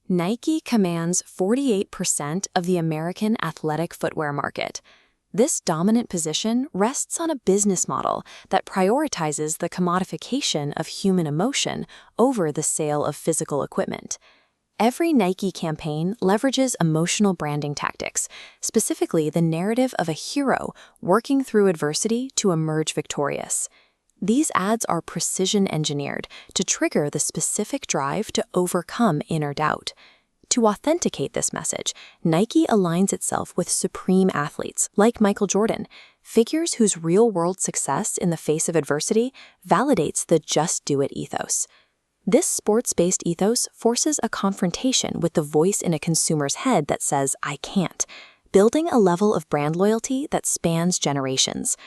Nike commands 48% of the American athletic footwear market. This dominant position rests on a business model that prioritizes the commodification of human emotion over the sale of physical equipment. Every Nike campaign leverages emotional branding tactics, specifically the narrative of a hero working through adversity to emerge victorious. These ads are precision engineered to trigger the specific drive to overcome inner doubt. To authenticate this message, Nike aligns itself with supreme athletes like Michael Jordan, figures whose real-world success in the face of adversity validates the just-do-it ethos. This sports-based ethos forces a confrontation with the voice in a consumer's head that says, "I can't," building a level of brand loyalty that spans generations.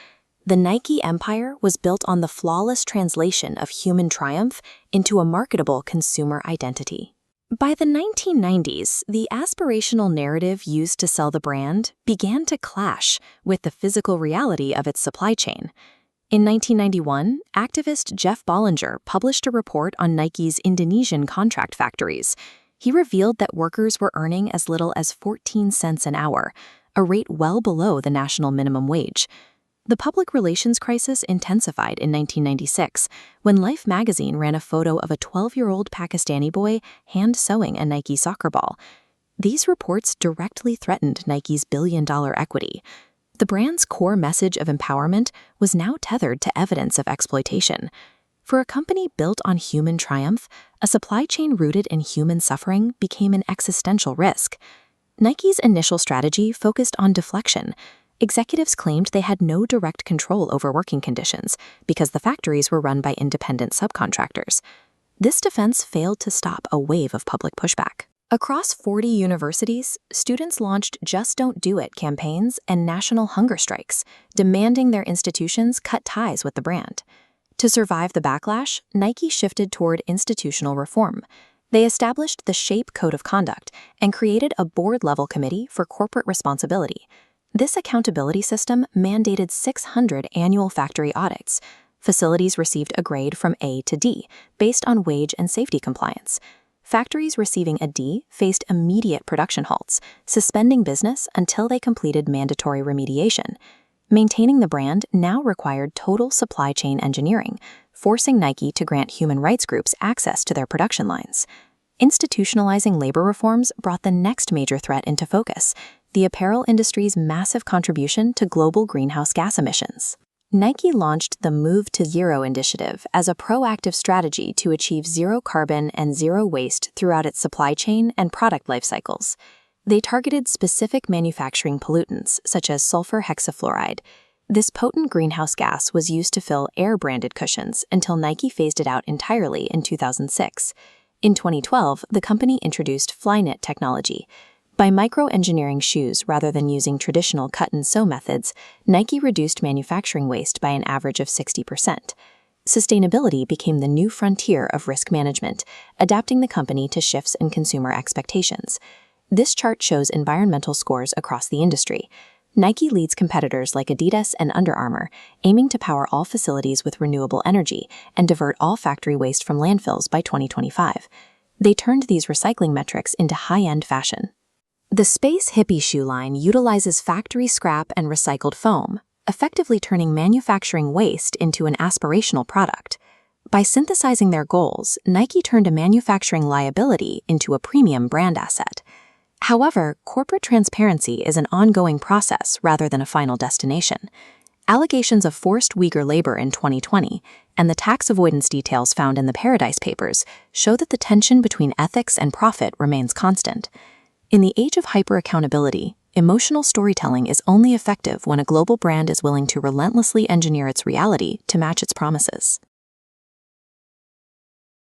The Nike empire was built on the flawless translation of human triumph into a marketable consumer identity. By the 1990s, the aspirational narrative used to sell the brand began to clash with the physical reality of its supply chain. In 1991, activist Jeff Bollinger published a report on Nike's Indonesian contract factories. He revealed that workers were earning as little as 14 cents an hour, a rate well below the national minimum wage. The public relations crisis intensified in 1996 when Life magazine ran a photo of a 12-year-old Pakistani boy hand-sewing a Nike soccer ball. These reports directly threatened Nike's billion-dollar equity. The brand's core message of empowerment was now tethered to evidence of exploitation. For a company built on human triumph, a supply chain rooted in human suffering became an existential risk. Nike's initial strategy focused on deflection. Executives claimed they had no direct control over working conditions because the factories were run by independent subcontractors. This defense failed to stop a wave of public pushback. Across 40 universities, students launched Just Don't Do It campaigns and national hunger strikes, demanding their institutions cut ties with the brand. To survive the backlash, Nike shifted toward institutional reform. They established the SHAPE Code of Conduct and created a board-level committee for corporate responsibility. This accountability system mandated 600 annual factory audits. Facilities received a grade from A to D based on wage and safety compliance. Factories receiving a D faced immediate production halts, suspending business until they completed mandatory remediation. Maintaining the brand now required total supply chain engineering, forcing Nike to grant human rights groups access to their production lines. Institutionalizing labor reforms brought the next major threat into focus: the apparel industry's massive contribution to global greenhouse gas emissions. Nike launched the Move to Zero initiative as a proactive strategy to achieve zero carbon and zero waste throughout its supply chain and product life cycles. They targeted specific manufacturing pollutants, such as sulfur hexafluoride. This potent greenhouse gas was used to fill Air-branded cushions until Nike phased it out entirely in 2006. In 2012, the company introduced Flyknit technology. By micro-engineering shoes rather than using traditional cut-and-sew methods, Nike reduced manufacturing waste by an average of 60%. Sustainability became the new frontier of risk management, adapting the company to shifts in consumer expectations. This chart shows environmental scores across the industry. Nike leads competitors like Adidas and Under Armour, aiming to power all facilities with renewable energy and divert all factory waste from landfills by 2025. They turned these recycling metrics into high-end fashion. The Space Hippie shoe line utilizes factory scrap and recycled foam, effectively turning manufacturing waste into an aspirational product. By synthesizing their goals, Nike turned a manufacturing liability into a premium brand asset. However, corporate transparency is an ongoing process rather than a final destination. Allegations of forced Uyghur labor in 2020 and the tax avoidance details found in the Paradise Papers show that the tension between ethics and profit remains constant. In the age of hyper-accountability, emotional storytelling is only effective when a global brand is willing to relentlessly engineer its reality to match its promises.